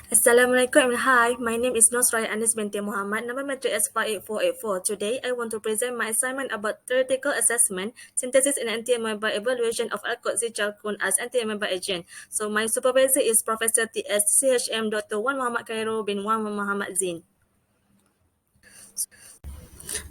Assalamualaikum and hi, my name is Nosraya Anis binti Muhammad, number matric S58484. Today, I want to present my assignment about theoretical assessment, synthesis and anti-amoeba evaluation of ALKOXY CHALCONE as anti-amoeba agent. So, my supervisor is Professor T.S. CHM Dr. Wan Muhammad Khairul bin Wan Muhammad Zin.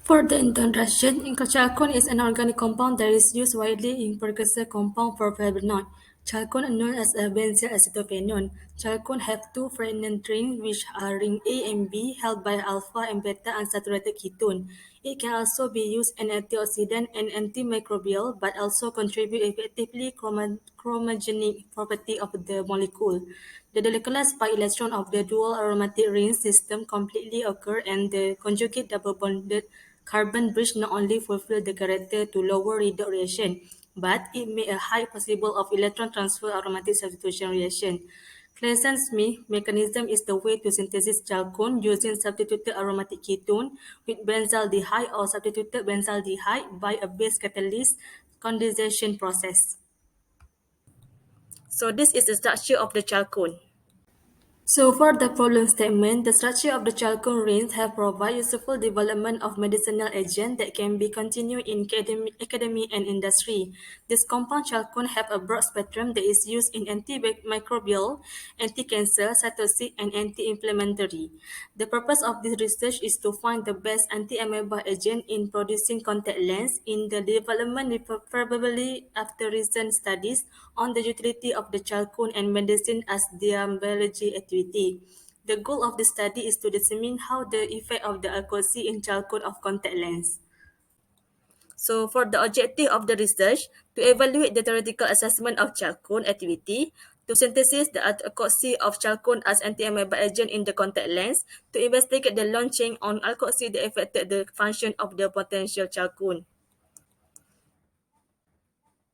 For the introduction, chalcone is an organic compound that is used widely in precursor compound for flavonol. Chalcone known as a benzyl acetophenone. Chalcone have two pregnant rings which are ring A and B held by alpha and beta unsaturated ketone. It can also be used as an antioxidant and antimicrobial but also contribute effectively chromogenic property of the molecule. The delocalized pi electron of the dual aromatic ring system completely occur and the conjugate double bonded carbon bridge not only fulfill the character to lower redox reaction, but it may a high possible of electron transfer aromatic substitution reaction. Claisen-Smith mechanism is the way to synthesis chalcone using substituted aromatic ketone with benzaldehyde or substituted benzaldehyde by a base catalyst condensation process. So this is the structure of the chalcone. So for the problem statement, the structure of the CHALCONE rings have provided useful development of medicinal agent that can be continued in academy and industry. This compound CHALCONE have a broad spectrum that is used in antimicrobial, anti-cancer, cytotoxic, and anti-inflammatory. The purpose of this research is to find the best anti-amoeba agent in producing contact lens in the development probably after recent studies on the utility of the chalcone and medicine as their biology activity. The goal of the study is to determine how the effect of the ALKOXY in chalcone of contact lens. So for the objective of the research, to evaluate the theoretical assessment of chalcone activity, to synthesis the ALKOXY of chalcone as anti-amoeba agent in the contact lens, to investigate the launching on ALKOXY that affected the function of the potential chalcone.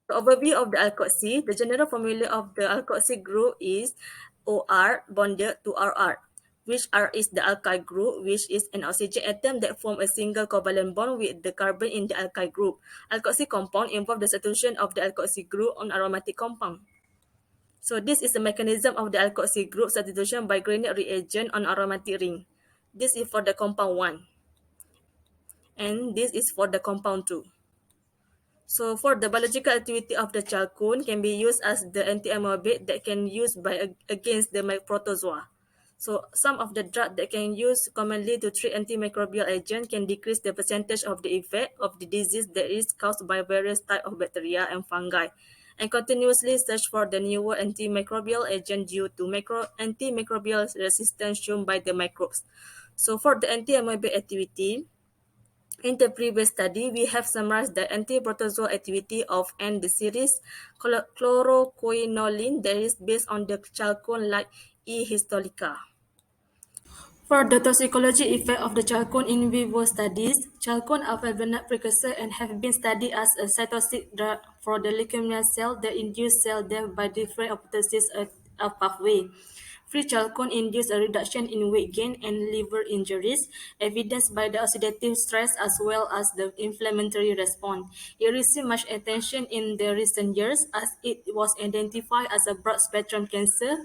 The overview of the ALKOXY, the general formula of the ALKOXY group is OR bonded to RR, which R is the alkyl group, which is an oxygen atom that form a single covalent bond with the carbon in the alkyl group. ALKOXY compound involve the substitution of the ALKOXY group on aromatic compound. So this is the mechanism of the ALKOXY group substitution by Grignard reagent on aromatic ring. This is for the compound 1. And this is for the compound 2. So for the biological activity of the chalcone can be used as the anti-amoebic that can use by against the protozoa. So some of the drugs that can use commonly to treat antimicrobial agent can decrease the percentage of the effect of the disease that is caused by various type of bacteria and fungi, and continuously search for the newer antimicrobial agent due to antimicrobial resistance shown by the microbes. So for the anti-amoebic activity, in the previous study, we have summarized the anti-protozoal activity of the series chloroquinoline that is based on the chalcone like E. histolytica. For the toxicology effect of the chalcone in vivo studies, chalcone are flavonol precursor and have been studied as a cytotoxic drug for the leukemia cell that induce cell death by different apoptosis pathway. Free chalcone induce a reduction in weight gain and liver injuries, evidenced by the oxidative stress as well as the inflammatory response. It received much attention in the recent years as it was identified as a broad-spectrum cancer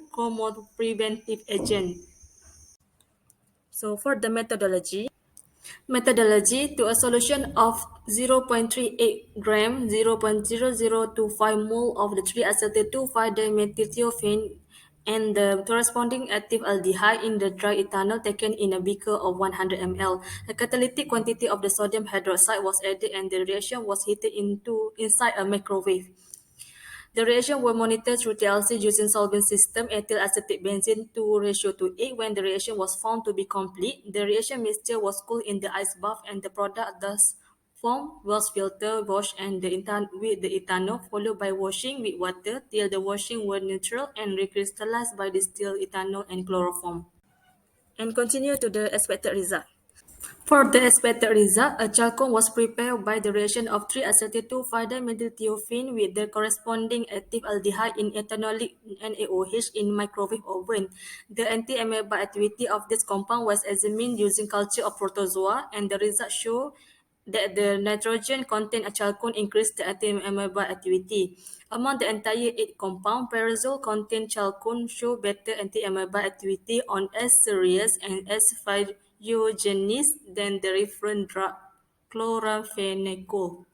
preventive agent. So for the methodology to a solution of 0.38 gram, 0.0025 mole of the 3-acetyl-2,5-dimethylthiophene and the corresponding active aldehyde in the dry ethanol taken in a beaker of 100 ml. A catalytic quantity of the sodium hydroxide was added and the reaction was heated inside a microwave. The reaction were monitored through TLC using solvent system ethyl acetate benzene 2:8. When the reaction was found to be complete, the reaction mixture was cooled in the ice bath and the product thus formed was filtered, washed and with the ethanol, followed by washing with water till the washing were neutral and recrystallized by distilled ethanol and chloroform. And continue to the expected result. For the expected result, a chalcone was prepared by the reaction of 3-acetyl-2,5-dimethylthiophene with the corresponding active aldehyde in ethanolic NaOH in microwave oven. The anti-amoeba activity of this compound was examined using culture of protozoa, and the results show that the nitrogen content of chalcone increased the antiamoeba activity. Among the entire 8 compounds, pyrazole contained chalcone show better antiamoeba activity on S. cereus and S. phytogenes than the reference drug chloramphenicol.